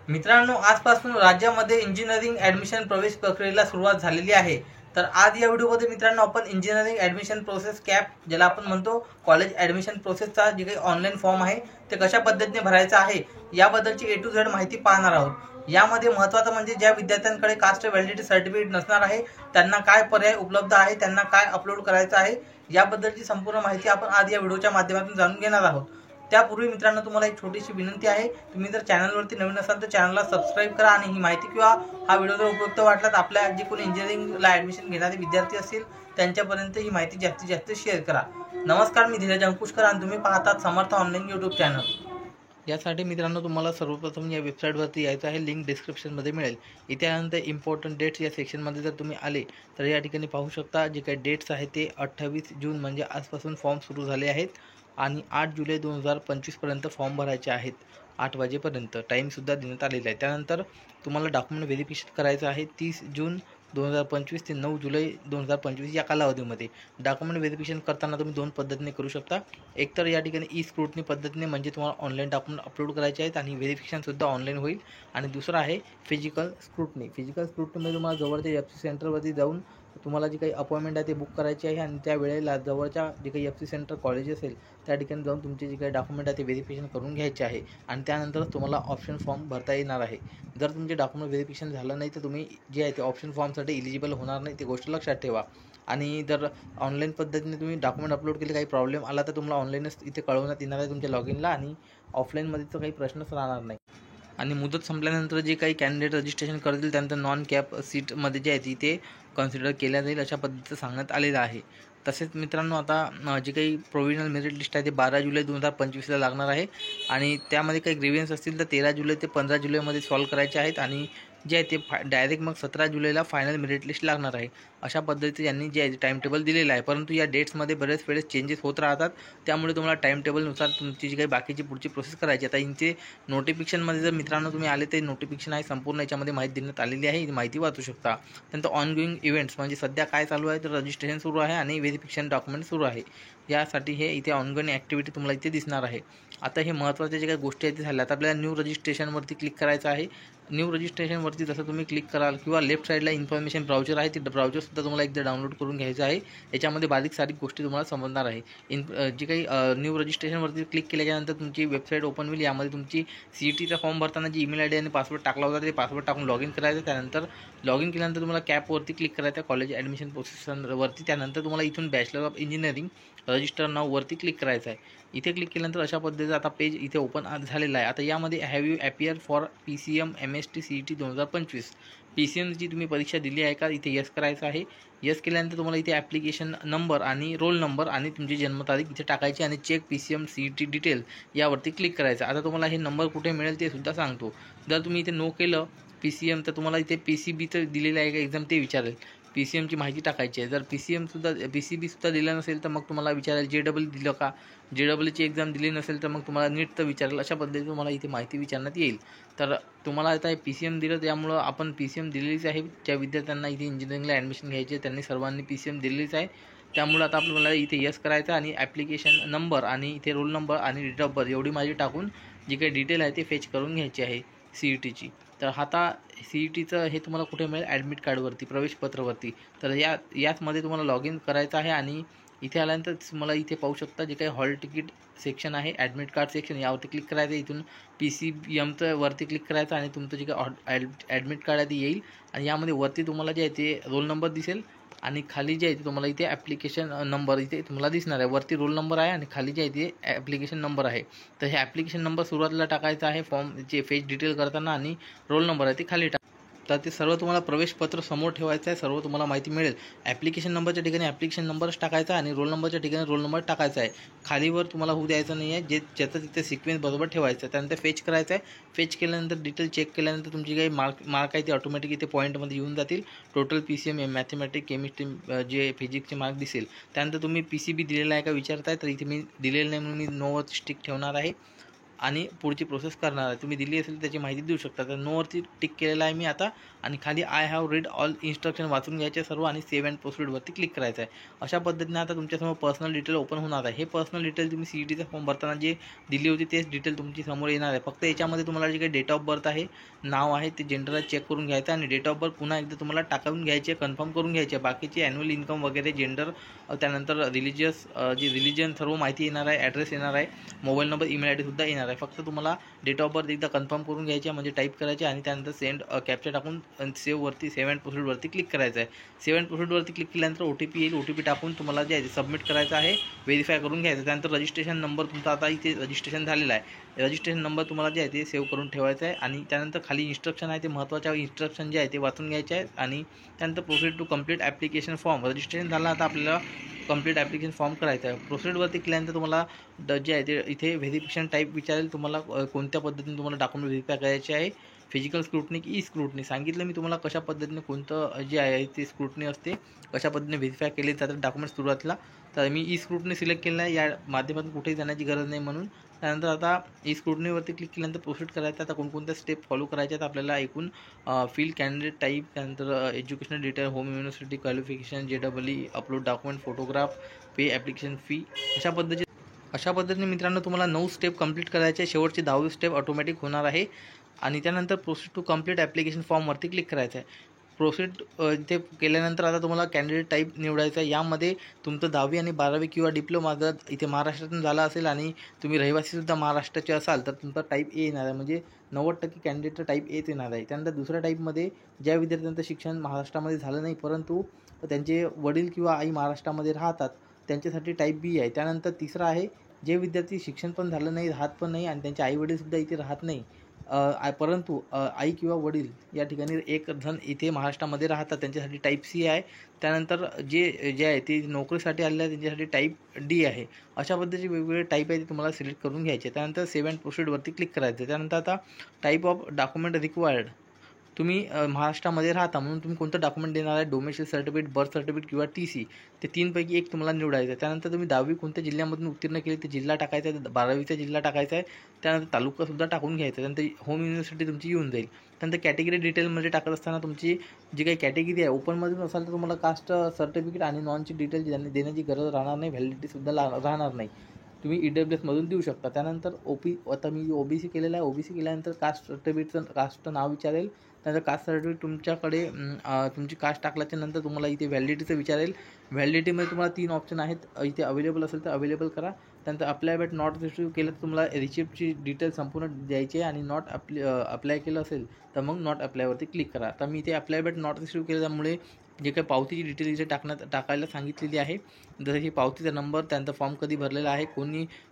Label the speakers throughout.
Speaker 1: मित्रांनो, आजपासून राज्यामध्ये इंजिनिअरिंग ॲडमिशन प्रवेश प्रक्रियेला सुरुवात झालेली आहे. तर आज या व्हिडिओमध्ये मित्रांनो आपण इंजिनिअरिंग ॲडमिशन प्रोसेस कॅप, ज्याला आपण म्हणतो कॉलेज ॲडमिशन प्रोसेसचा जे काही ऑनलाईन फॉर्म आहे ते कशा पद्धतीने भरायचा आहे याबद्दलची A to Z माहिती पाहणार आहोत. यामध्ये महत्त्वाचं म्हणजे ज्या विद्यार्थ्यांकडे कास्ट व्हॅलिडिटी सर्टिफिकेट नसणार आहे त्यांना काय पर्याय उपलब्ध आहे, त्यांना काय अपलोड करायचं आहे याबद्दलची संपूर्ण माहिती आपण आज या व्हिडिओच्या माध्यमातून जाणून घेणार आहोत. त्यापूर्वी मित्रांनो तुम्हाला एक छोटीशी विनंती आहे, तुम्ही जर चॅनलवरती नवीन असाल तर चॅनलला सबस्क्राईब करा आणि ही माहिती किंवा हा व्हिडिओ जर उपयुक्त वाटला तर आपल्या जे कोणी इंजिनिअरिंगला ॲडमिशन घेणारे विद्यार्थी असतील त्यांच्यापर्यंत ही माहिती जास्तीत जास्त शेअर करा. नमस्कार, मी धीरज अंकुशकर आणि तुम्ही पाहतात समर्थ ऑनलाईन यूट्यूब चॅनल. यासाठी मित्रांनो तुम्हाला सर्वप्रथम या वेबसाईटवरती यायचं आहे. लिंक डिस्क्रिप्शनमध्ये मिळेल. इथे आल्यानंतर इम्पॉर्टंट डेट्स या सेक्शनमध्ये जर तुम्ही आले तर या ठिकाणी पाहू शकता जे काही डेट्स आहेत ते 28 जून म्हणजे आजपासून फॉर्म सुरू झाले आहेत आणि 8 जुलै 2025पर्यंत फॉर्म भरायचे आहेत. 8 वाजेपर्यंत टाईमसुद्धा देण्यात आलेला आहे. त्यानंतर तुम्हाला डॉक्युमेंट व्हेरिफिकेशन करायचं आहे 30 जून 2025 ते 9 जुलै 2025 या कालावधीमध्ये. डॉक्युमेंट व्हेरिफिकेशन करताना तुम्ही दोन पद्धतीने करू शकता. एक तर या ठिकाणी ई स्क्रूटनी पद्धतीने, म्हणजे तुम्हाला ऑनलाईन डॉक्युमेंट अपलोड करायचे आहेत आणि व्हेरिफिकेशनसुद्धा ऑनलाईन होईल. आणि दुसरं आहे फिजिकल स्क्रूटनी. फिजिकल स्क्रूटनीमध्ये तुम्हाला जवळच्या FC सेंटरवरती जाऊन तुम्हाला जी काही अपॉइंटमेंट आहे ते बुक करायची आहे आणि त्या वेळेला जवळच्या जे काही FC सेंटर कॉलेज असेल त्या ठिकाणी जाऊन तुमचे जे काही डॉक्युमेंट आहे ते व्हेरिफिकेशन करून घ्यायचे आहे आणि त्यानंतरच तुम्हाला ऑप्शन फॉर्म भरता येणार आहे. जर तुमचे डॉक्युमेंट व्हेरिफिकेशन झालं नाही तर तुम्ही जे आहे ते ऑप्शन फॉर्मसाठी इलिजिबल होणार नाही, ती गोष्ट लक्षात ठेवा. आणि जर ऑनलाईन पद्धतीने तुम्ही डॉक्युमेंट अपलोड केले, काही प्रॉब्लेम आला तर तुम्हाला ऑनलाईनच इथे कळवण्यात येणार आहे तुमच्या लॉगिनला आणि ऑफलाईनमध्ये तर काही प्रश्नच राहणार नाही. आणि मुदत संपल्यानंतर जे काही कॅन्डिडेट रजिस्ट्रेशन करतील त्यानंतर नॉन कॅप सीटमध्ये जे आहे तिथे कन्सिडर केल्या जाईल अशा पद्धतीचं सांगण्यात आलेलं आहे. तसेच मित्रांनो आता जे काही प्रोव्हिजनल मेरिट लिस्ट आहे ते 12 जुलै 2025ला लागणार आहे आणि त्यामध्ये काही ग्रीव्हन्स असतील तर 13 जुलै ते 15 जुलैमध्ये सॉल्व करायचे आहेत आणि जे आहे ते डायरेक्ट मग 17 जुलैला फायनल मेरिट लिस्ट लागणार आहे. अशा पद्धतीचं यांनी जे आहे टाईम टेबल दिलेलं आहे. परंतु या डेट्समध्ये बरेच वेळेस चेंजेस होत राहतात, त्यामुळे तुम्हाला टाईम टेबलनुसार तुमची जी काही बाकीची पुढची प्रोसेस करायची. आता यांचे नोटिफिकेशनमध्ये जर मित्रांनो तुम्ही आले ते नोटिफिकेशन आहे, संपूर्ण याच्यामध्ये माहिती देण्यात आलेली आहे, ही माहिती वाचू शकता. त्यानंतर ऑनगोईंग इव्हेंट्स म्हणजे सध्या काय चालू आहे तर रजिस्ट्रेशन सुरू आहे आणि व्हेरिफिकेशन डॉक्युमेंट सुरू आहे. यासाठी हे इथे ऑनगोईंग ॲक्टिव्हिटी तुम्हाला इथे दिसणार आहे. आता हे महत्त्वाच्या जे काही गोष्टी आहेत ते झाल्या. आता आपल्याला न्यू रजिस्ट्रेशनवरती क्लिक करायचं आहे. न्यू रजिस्ट्रेशनवरती जसं तुम्ही क्लिक कराल किंवा लेफ्ट साईडला इन्फॉर्मेशन ब्राउझर आहे, ते ब्राउझरसुद्धा तुम्हाला एकदा डाउनलोड करून घ्यायचं आहे. याच्यामध्ये बारीक सारीक गोष्टी तुम्हाला समजणार आहे. जी काही न्यू रजिस्ट्रेशनवरती क्लिक केल्याच्यानंतर तुमची वेबसाईट ओपन होईल. यामध्ये तुमची CETचा फॉर्म भरताना जी ईमेल ID आणि पासवर्ड टाकला होता ते पासवर्ड टाकून लॉग इन करायचं. त्यानंतर लॉग इन केल्यानंतर तुम्हाला कॅपवरती क्लिक करायचं कॉलेज ॲडमिशन प्रोसेसवरती. त्यानंतर तुम्हाला इथून बॅचलर ऑफ इंजिनिअरिंग रजिस्टर नाववरती क्लिक करायचं आहे. इथे क्लिक केल्यानंतर अशा पद्धतीचं आता पेज इथे ओपन झालेलं आहे. आता यामध्ये have you appear for PCM MST CET 2025. PCMची तुम्ही परीक्षा दिली आहे का, इथे यस करायचं आहे. यस केल्यानंतर तुम्हाला इथे ॲप्लिकेशन नंबर आणि रोल नंबर आणि तुमची जन्मतारीख इथे टाकायची आणि चेक PCM CET डिटेल यावरती क्लिक करायचं. आता तुम्हाला हे नंबर कुठे मिळेल ते सुद्धा सांगतो. जर तुम्ही इथे नो केलं PCM तर तुम्हाला इथे PCBचं दिलेलं आहे का एक्झाम ते विचारेल. PCMची माहिती टाकायची आहे. जर PCBसुद्धा दिलं नसेल तर मग तुम्हाला विचारेल JEE दिलं का. JEEची एक्झाम दिली नसेल तर मग तुम्हाला नीटचं विचारेल. अशा पद्धतीने तुम्हाला इथे माहिती विचारण्यात येईल. तर तुम्हाला आता PCM दिलं त्यामुळं आपण PCM दिलेलीच आहे. ज्या विद्यार्थ्यांना इथे इंजिनिअरिंगला ॲडमिशन घ्यायचे त्यांनी सर्वांनी PCM दिलेलीच आहे. त्यामुळे आता आपल्याला इथे यस करायचं आणि ॲप्लिकेशन नंबर आणि इथे रोल नंबर आणि डेट ऑफ बर्थ एवढी माझी टाकून जी काही डिटेल आहे ते फेच करून घ्यायची आहे CETची. तर आता CETचं हे तुम्हाला कुठे मिळेल, ॲडमिट कार्डवरती, प्रवेशपत्रावरती. तर याचमध्ये तुम्हाला लॉग इन करायचं आहे आणि इथे आल्यानंतर तुम्हाला इथे पाहू शकता जे काही हॉल तिकीट सेक्शन आहे, ॲडमिट कार्ड सेक्शन, यावरती क्लिक करायचं. इथून PCMचं वरती क्लिक करायचं आणि तुमचं जे काही ॲडमिट कार्ड आहे ते येईल आणि यामध्ये वरती तुम्हाला जे आहे ते रोल नंबर दिसेल आणि खाली जे आहे ते तुम्हाला इथे ॲप्लिकेशन नंबर इथे तुम्हाला दिसणार आहे. वरती रोल नंबर आहे आणि खाली जे आहे ते ॲप्लिकेशन नंबर आहे. तर हे ॲप्लिकेशन नंबर सुरुवातीला टाकायचा आहे फॉर्मचे फेच डिटेल करताना आणि रोल नंबर आहे ते खाली तर ते सर्व तुम्हाला प्रवेशपत्र समोर ठेवायचं आहे. सर्व तुम्हाला माहिती मिळेल. ॲप्लिकेशन नंबरच्या ठिकाणी ॲप्लिकेशन नंबरच टाकायचा आणि रोल नंबरच्या ठिकाणी रोल नंबर टाकायचा आहे. खालीवर तुम्हाला होऊ द्यायचं नाही आहे. ज्याचं तिथे सिक्वेन्स बरोबर ठेवायचं आहे. त्यानंतर फेच करायचं आहे. फेच केल्यानंतर डिटेल चेक केल्यानंतर तुमची काही मार्क आहे ते ऑटोमॅटिक इथे पॉईंटमध्ये येऊन जातील. टोटल PCM मॅथमॅटिक्स केमिस्ट्री जे फिजिक्सचे मार्क दिसेल. त्यानंतर तुम्ही PCB दिलेला आहे का विचारताय, तर इथे मी दिलेलं नाही म्हणून मी नोवर स्टिक ठेवणार आहे. आणि पुढची प्रोसेस करणार आहे. तुम्ही दिली असेल त्याची माहिती देऊ शकता. तर नोवरती टिक केलेलं आहे मी आता आणि खाली I have read all instruction वाचून घ्यायचे सर्व आणि सेव्ह अँड प्रोसीडवरती क्लिक करायचं आहे. अशा पद्धतीने आता तुमच्यासमोर पर्सनल डिटेल ओपन होणार आहे. हे पर्सनल डिटेल तुम्ही CETचा फॉर्म भरताना जे दिली होती तेच डिटेल तुमची समोर येणार आहे. फक्त याच्यामध्ये तुम्हाला जे काही डेट ऑफ बर्थ आहे, नाव आहे, ते जेंडर चेक करून घ्यायचं आणि डेट ऑफ बर्थ पुन्हा एकदा तुम्हाला टाकून घ्यायचे, कन्फर्म करून घ्यायचे. बाकीचे ॲन्युअल इन्कम वगैरे, जेंडर, त्यानंतर रिलिजन सर्व माहिती येणार आहे, ॲड्रेस येणार आहे, मोबाईल नंबर, ईमेल ID सुद्धा येणार आहे. फक्त तुम्हाला डेट ऑफ बर्थ एकदा कन्फर्म करून घ्यायचे म्हणजे टाईप करायचे आणि त्यानंतर सेंड कॅप्चर टाकून सेव्ह अँड प्रोसीडवरती क्लिक करायचं आहे. सेव्ह अँड प्रोसीडवरती क्लिक केल्यानंतर OTP येईल. OTP टाकून तुम्हाला जे आहे सबमिट करायचं आहे, व्हेरीफाय करून घ्यायचं. त्यानंतर रजिस्ट्रेशन नंबर तुमचा आता इथे रजिस्ट्रेशन झालेला आहे. रजिस्ट्रेशन नंबर तुम्हाला जे आहे ते सेव्ह करून ठेवायचा आहे आणि त्यानंतर खाली इन्स्ट्रक्शन आहे ते महत्त्वाच्या इन्स्ट्रक्शन जे आहे ते वाचून घ्यायचे आहेत आणि त्यानंतर proceed to complete application form. Registration झालं, आता आपल्याला कंप्लीट ॲप्लिकेशन फॉर्म करायचं आहे. प्रोसीडवरती केल्यानंतर तुम्हाला जे आहे ते इथे व्हेरिफिकेशन टाईप विचारेल, तुम्हाला कोणत्या पद्धतीने तुम्हाला डॉक्युमेंट व्हेरीफाय करायचे आहे, फिजिकल स्क्रूटनी की स्क्रूटनी. सांगितलं मी तुम्हाला कशा पद्धतीने कोणतं जे आहे ते स्क्रूटनी असते, कशा पद्धतीने व्हेरीफाय केले जातात डॉक्युमेंट सुरुवातीला. तर मी स्क्रूटनी सिलेक्ट केलं आहे, या माध्यमातून कुठेही जाण्याची गरज नाही म्हणून. त्यानंतर आता स्क्रूटनीवरती क्लिक केल्यानंतर प्रोसीड करायचं. आता कोणकोणत्या स्टेप फॉलो करायच्या आहेत आपल्याला एकूण फिल कॅन्डिडेट टाईप, त्यानंतर educational detail, home university qualification, JEE, upload document, photograph, pay application fee. अशा पद्धतीने मित्रांनो तुम्हाला 9 स्टेप कंप्लीट करायचे. शेवटची 10वी स्टेप ऑटोमॅटिक होणार आहे आणि त्यानंतर प्रोसीड टू कंप्लीट ॲप्लिकेशन फॉर्मवरती क्लिक करायचं आहे. प्रोसीड इथे केल्यानंतर आता तुम्हाला कॅन्डिडेट टाईप निवडायचं आहे. यामध्ये तुमचं 10वी आणि 12वी किंवा डिप्लोमा जर इथे महाराष्ट्रातून झाला असेल आणि तुम्ही रहिवासीसुद्धा महाराष्ट्राचे असाल तर तुमचा टाईप A येणार आहे, म्हणजे 90% कॅन्डिडेटचा टाईप Aच येणार आहे. त्यानंतर दुसऱ्या टाईपमध्ये ज्या विद्यार्थ्यांचं शिक्षण महाराष्ट्रामध्ये झालं नाही परंतु त्यांचे वडील किंवा आई महाराष्ट्रामध्ये राहतात त्यांच्यासाठी टाईप B आहे. त्यानंतर तिसरं आहे जे विद्यार्थी शिक्षण पण झालं नाही, राहत पण नाही आणि त्यांचे आईवडीलसुद्धा इथे राहत नाही, परंतु आई किंवा वडील या ठिकाणी एक जण इथे महाराष्ट्रामध्ये राहतात त्यांच्यासाठी टाईप C आहे. त्यानंतर जे आहे ते नोकरीसाठी आलेले आहे त्यांच्यासाठी टाईप D आहे. अशा पद्धतीचे वेगवेगळे टाईप आहे ते तुम्हाला सिलेक्ट करून घ्यायचे. त्यानंतर सेव्ह अँड प्रोसीडवरती क्लिक करायचं. त्यानंतर आता टाईप ऑफ डॉक्युमेंट रिक्वायर्ड, तुम्ही महाराष्ट्रामध्ये राहता म्हणून तुम्ही कोणतं डॉक्युमेंट देणार आहे, डोमेस्टिक सर्टिफिकेट, बर्थ सर्टिफिकेट किंवा TC, ते 3पैकी एक तुम्हाला निवडायचं आहे. त्यानंतर तुम्ही 10वी कोणत्या जिल्ह्यामधून उत्तीर्ण केली ते जिल्हा टाकायचा आहे, 12वीचा जिल्हा टाकायचा आहे, त्यानंतर तालुकासुद्धा टाकून घ्यायचा. त्यानंतर होम युनिव्हर्सिटी तुमची येऊन जाईल. त्यानंतर कॅटेगरी डिटेलमध्ये टाकत असताना तुमची जी काही कॅटेगरी आहे, ओपनमधून असाल तर तुम्हाला कास्ट सर्टिफिकेट आणि नॉनची डिटेल देण्याची गरज राहणार नाही, व्हॅलिडिटीसुद्धा राहणार नाही. तुम्ही EWS दिऊ शकता. त्यानंतर आता मी OBC केलेला आहे. OBC केल्यानंतर कास्ट सर्टिफिकेटचं कास्टचं नाव विचारेल. त्यानंतर कास्ट सर्टिफिकेट तुमच्याकडे तुमची कास्ट टाकल्याच्यानंतर तुम्हाला इथे व्हॅलिडिटीचं विचारेल. व्हॅलिडिटीमध्ये तुम्हाला 3 ऑप्शन आहेत, इथे अवेलेबल असेल तर अवेलेबल करा. त्यानंतर अप्लाय बट नॉट रिसिव्ह केलं तर तुम्हाला रिसिप्टची डिटेल संपूर्ण द्यायची आहे आणि नॉट अप्लाय केलं असेल तर मग नॉट अप्लायवरती क्लिक करा. तर मी इथे अप्लाय बट नॉट रिसिव्ह केलं, त्यामुळे जे काही पावतीची डिटेल इथे टाकायला सांगितलेली आहे, जसं की पावतीचा नंबर, त्यानंतर फॉर्म कधी भरलेला आहे,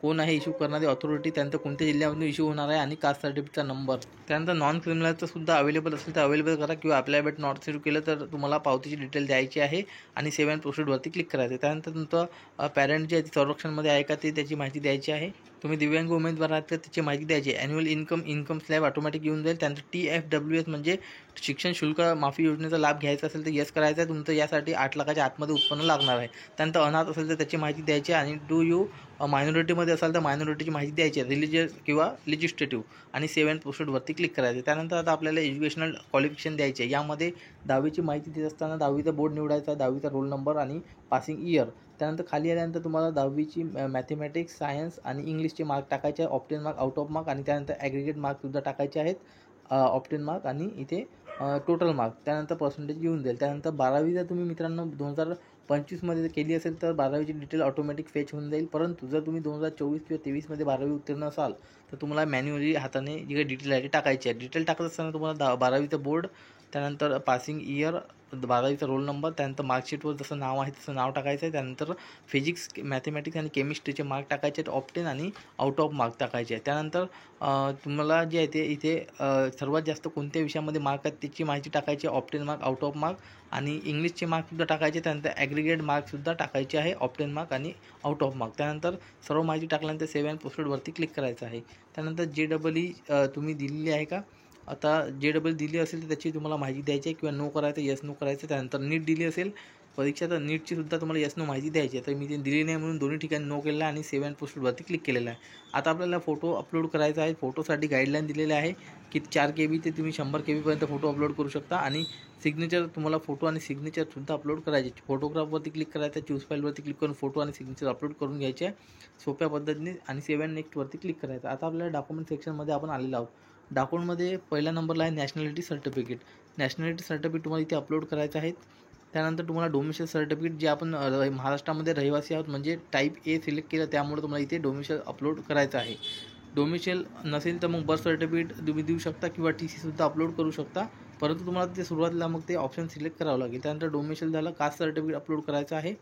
Speaker 1: कोण आहे इश्यू करणारी ऑथॉरिटी, त्यानंतर कोणत्या जिल्ह्यामधून इश्यू होणार आहे आणि कास्ट सर्टिफिकेटचा नंबर. त्यानंतर नॉन क्रिमिनलचं सुद्धा अवेलेबल असेल तर अवेलेबल करा किंवा अप्लाय बट नॉट रिसिव्ह केलं तर तुम्हाला पावतीची डिटेल द्यायची आहे आणि सेव्ह अँड प्रोसीडवरती क्लिक करायचं. त्यानंतर तुमचं पॅरेंट जे आहे संरक्षणमध्ये आहे का ते त्याची माहिती द्यायची आहे. तुम्ही दिव्यांग उमेदवार आहात तर त्याची माहिती द्यायची आहे. ॲन्युअल इन्कम स्लॅब ऑटोमॅटिक येऊन जाईल. त्यानंतर TFWS म्हणजे शिक्षण शुल्क माफी योजनेचा लाभ घ्यायचा असेल तर येस करायचं आहे. तुमचं यासाठी 8 लाखाच्या आतमध्ये उत्पन्न लागणार आहे. त्यानंतर अनाथ असेल तर त्याची माहिती द्यायची आहे आणि डू यू मायनॉरिटीमध्ये असाल तर मायनॉरिटीची माहिती द्यायची आहे, रिलिजियस किंवा लेजिस्लेटिव्ह, आणि सेव्ह अँड प्रोसीडवरती क्लिक करायचं. त्यानंतर आता आपल्याला एज्युकेशनल क्वालिफिकेशन द्यायचे आहे. यामध्ये 10वीची माहिती देत असताना 10वीचा बोर्ड निवडायचा आहे, 10वीचा रोल नंबर आणि पासिंग इयर. त्यानंतर खाली आल्यानंतर तुम्हाला 10वीची मॅथमॅटिक्स, सायन्स आणि इंग्लिशचे मार्क टाकायचे आहे, obtain mark, out of mark, आणि त्यानंतर ॲग्रिगेट मार्कसुद्धा टाकायचे आहेत, ऑप्टेन मार्क आणि इथे टोटल मार्क. त्यानंतर पर्सेंटेज येऊन जाईल. त्यानंतर 12वी जर तुम्ही मित्रांनो 2025मध्ये केली असेल तर 12वीची डिटेल ऑटोमॅटिक फेच होऊन जाईल. परंतु जर तुम्ही 2024 किंवा 23मध्ये 12वी उत्तीर्ण असाल तर तुम्हाला मॅन्युअली हाताने जी काही डिटेल आहे ती टाकायची आहे. डिटेल टाकत असताना तुम्हाला 12वीचा बोर्ड, त्यानंतर पासिंग इयर, 12वीचा रोल नंबर, त्यानंतर मार्कशीटवर जसं नाव आहे तसं नाव टाकायचं आहे. त्यानंतर फिजिक्स, मॅथमॅटिक्स आणि केमिस्ट्रीचे मार्क टाकायचे आहेत, ऑप्टेन आणि आउट ऑफ मार्क टाकायचे आहेत. त्यानंतर तुम्हाला जे आहे ते इथे सर्वात जास्त कोणत्या विषयामध्ये मार्क आहेत त्याची माहिती टाकायची आहे, obtain mark, out of mark, आणि इंग्लिशचे मार्कसुद्धा टाकायचे. त्यानंतर ॲग्रिगेट मार्कसुद्धा टाकायचे आहे, ऑप्टेन मार्क आणि आउट ऑफ मार्क. त्यानंतर सर्व माहिती टाकल्यानंतर सेव्ह अँड प्रोसीडवरती क्लिक करायचं आहे. त्यानंतर JEE तुम्ही दिलेली आहे का, आता JEE दिली असेल तर त्याची तुम्हाला माहिती द्यायची आहे किंवा नो करायचं, येस नो करायचं. त्यानंतर नीट दिली असेल परीक्षा तर नीटची सुद्धा तुम्हाला यस नो माहिती द्यायची आहे, तर मी ते दिली नाही म्हणून दोन्ही ठिकाणी नो केलेलं आहे आणि सेव्ह अँड प्रोसीडवरती क्लिक केलेलं आहे. आता आपल्याला फोटो अपलोड करायचा आहे. फोटोसाठी गाईडलाईन दिलेले आहे की 4 KB ते तुम्ही 100 KB फोटो अपलोड करू शकता आणि सिग्नेचर तुम्हाला फोटो आणि सिग्नेचरसुद्धा अपलोड करायचे. फोटोग्राफवरती क्लिक करायचं, चूज फाईलवरती क्लिक करून फोटो आणि सिग्नेचर अपलोड करून घ्यायचे आहे सोप्या पद्धतीने आणि सेव्ह अँड नेक्स्टवरती क्लिक करायचं. आता आपल्याला डॉक्युमेंट सेक्शनमध्ये आपण आलेलो आहोत. डॉक्युमेंटमध्ये पहिल्या नंबरला आहे नॅशनॅलिटी सर्टिफिकेट. नॅशनॅलिटी सर्टिफिकेट तुम्हाला इथे अपलोड करायचं आहे. त्यानंतर तुम्हाला डोमिसाईल सर्टिफिकेट जे आपण महाराष्ट्रामध्ये रहिवासी आहोत म्हणजे टाईप ए सिलेक्ट केलं, त्यामुळे तुम्हाला इथे डोमिसाईल अपलोड करायचं आहे. डोमिसाईल नसेल तर मग बर्थ सर्टिफिकेट तुम्ही देऊ शकता किंवा TC सुद्धा अपलोड करू शकता, परंतु तुम्हाला ते सुरुवातीला मग ते ऑप्शन सिलेक्ट करावं लागेल. त्यानंतर डोमिसाईल झालं, कास्ट सर्टिफिकेट अपलोड करायचं आहे.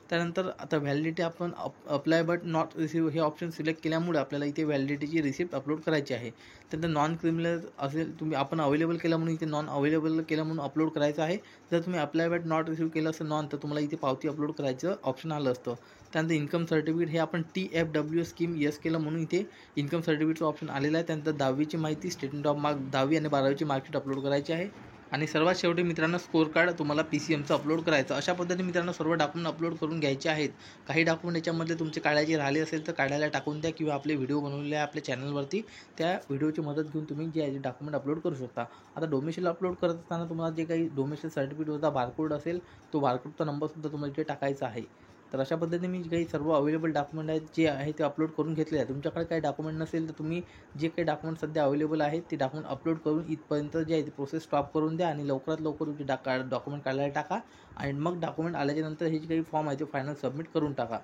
Speaker 1: त्यानंतर आता व्हॅलिडिटी आपण अप्लाय बट नॉट रिसीव हे ऑप्शन सिलेक्ट केल्यामुळे आपल्याला इथे व्हॅलिडिटीची रिसिप्ट अपलोड करायची आहे. त्यानंतर नॉन क्रिमिनल असेल तुम्ही आपण अवेलेबल केला म्हणून इथे नॉन अवेलेबल केलं म्हणून अपलोड करायचं आहे. जर तुम्ही अप्लाय बट नॉट रिसीव केलं असं नॉन, तर तुम्हाला इथे पावती अपलोड करायचं ऑप्शन आलं असतं. त्यानंतर इन्कम सर्टिफिकेट हे आपण TFW स्कीम यस केलं म्हणून इथे इन्कम सर्टिफिकेटचं ऑप्शन आलेलं आहे. त्यानंतर 10वीची माहिती, स्टेटमेंट ऑफ मार्क 10वी आणि 12वीची मार्कशीट अपलोड करायची आहे. आणि सर्वात शेवटी मित्रांनो स्कोर कार्ड तुम्हाला PCMचं अपलोड करायचं. अशा पद्धतीने मित्रांनो सर्व डॉक्युमेंट अपलोड करून घ्यायचे आहेत. काही डॉक्युमेंट याच्यामधले तुमचे काढायचे राहिले असेल तर काढायला टाकून द्या किंवा आपले व्हिडिओ बनवलेले आहे आपल्या चॅनलवरती, त्या व्हिडिओची मदत घेऊन तुम्ही जे डॉक्युमेंट अपलोड करू शकता. आता डोमिसाईल अपलोड करत असताना तुम्हाला जे काही डोमिसाईल सर्टिफिकेटचा बारकोड असेल तो बारकोडचा नंबरसुद्धा तुम्हाला इथे टाकायचा आहे. तर अशा पद्धतीने मी काही सर्व अवेलेबल डॉक्युमेंट आहेत जे आहे ते अपलोड करून घेतले आहे. तुमच्याकडे काही डॉक्युमेंट नसेल तर तुम्ही जे काही डॉक्युमेंट सध्या अवेलेबल आहेत ते डॉक्युमेंट अपलोड करून इथपर्यंत जे आहे ते प्रोसेस स्टॉप करून द्या आणि लवकरात लवकर तुमचे डॉक्युमेंट काढायला टाका आणि मग डॉक्युमेंट आल्याच्यानंतर हे जे काही फॉर्म आहे ते फायनल सबमिट करून टाका.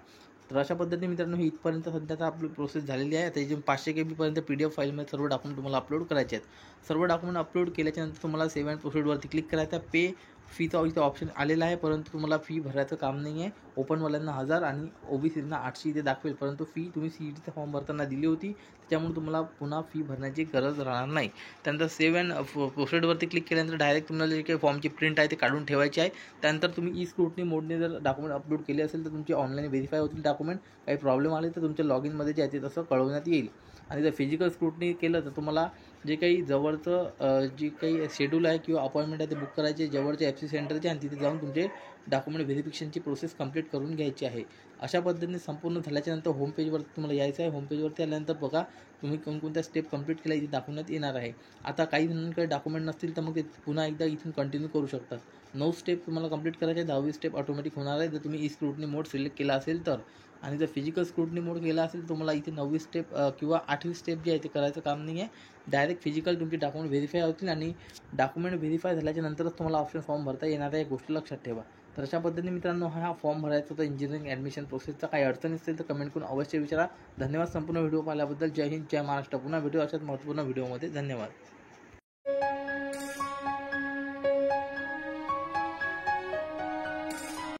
Speaker 1: तर अशा पद्धतीने मित्रांनो ही इथपर्यंत सध्याचा आपली प्रोसेस झालेली आहे. त्याची 500 KB पर्यंत PDF फाईलमध्ये सर्व डॉक्युमेंट तुम्हाला अपलोड करायचे आहेत. सर्व डॉक्युमेंट अपलोड केल्याच्यानंतर तुम्हाला सेव्ह अँड प्रोसीडवरती क्लिक करायचं. पे फीचा इथं ऑप्शन आलेला आहे, परंतु तुम्हाला फी भरायचं काम नाही आहे. ओपनवाल्यांना 1000 आणि OBCना 800 इथे दाखवेल, परंतु फी तुम्ही CETचा फॉर्म भरताना दिली होती, त्याच्यामुळे तुम्हाला पुन्हा फी भरण्याची गरज राहणार नाही. त्यानंतर सेव्ह अँड प्रोसीडवरती क्लिक केल्यानंतर डायरेक्ट तुम्हाला जे काही फॉर्मची प्रिंट आहे ते काढून ठेवायची आहे. त्यानंतर तुम्ही स्क्रुटनी मोडने जर डॉक्युमेंट अपलोड केले असेल तर तुमचे ऑनलाईन व्हेरीफाय होतील डॉक्युमेंट. काही प्रॉब्लेम आले तर तुमच्या लॉगिनमध्ये जे आहे ते तसं कळवण्यात येईल. आणि जर फिजिकल स्क्रुटनी केलं तर तुम्हाला जे काही जवळचं जे काही शेड्यूल आहे किंवा अपॉइंटमेंट आहे ते बुक करायचे जवळचे FC सेंटरचे आणि तिथे जाऊन तुमचे डॉक्युमेंट व्हेरिफिकेशनची प्रोसेस कंप्लीट करून घ्यायची आहे. अशा पद्धतीने संपूर्ण झाल्याच्यानंतर होम पेजवरती तुम्हाला यायचं आहे. होम पेजवरती आल्यानंतर बघा तुम्ही कोणकोणत्या स्टेप कंप्लीट केल्या इथे दाखवण्यात येणार आहे. आता काही जणांकडे डॉक्युमेंट नसतील तर मग ते पुन्हा एकदा इथून कंटिन्यू करू शकतात. 9 स्टेप तुम्हाला कंप्लीट करायचे आहे. 10वी स्टेप ऑटोमॅटिक होणार आहे जर तुम्ही स्क्रुटनी मोड सिलेक्ट केला असेल तर. आणि जर फिजिकल स्क्रुटनी मोड केला असेल तर तुम्हाला इथे 9वी स्टेप किंवा 8वी स्टेप जे आहे ते करायचं काम नाही आहे. डायरेक्ट फिजिकल तुमचे डॉक्युमेंट व्हेरीफाय होतील आणि डॉक्युमेंट व्हेरीफाय झाल्याच्यानंतरच तुम्हाला ऑप्शन फॉर्म भरता येणार आहे. गोष्ट लक्षात ठेवा. तर अशा पद्धतीने मित्रांनो हा फॉर्म भरायचा होता इंजिनिअरिंग ॲडमिशन प्रोसेसचा. काही अडचण असेल तर कमेंट करून अवश्य विचारा. धन्यवाद संपूर्ण व्हिडिओ पाहिल्याबद्दल. जय हिंद, जय महाराष्ट्र. पुन्हा व्हिडिओ अशाच महत्त्वपूर्ण व्हिडिओमध्ये. धन्यवाद.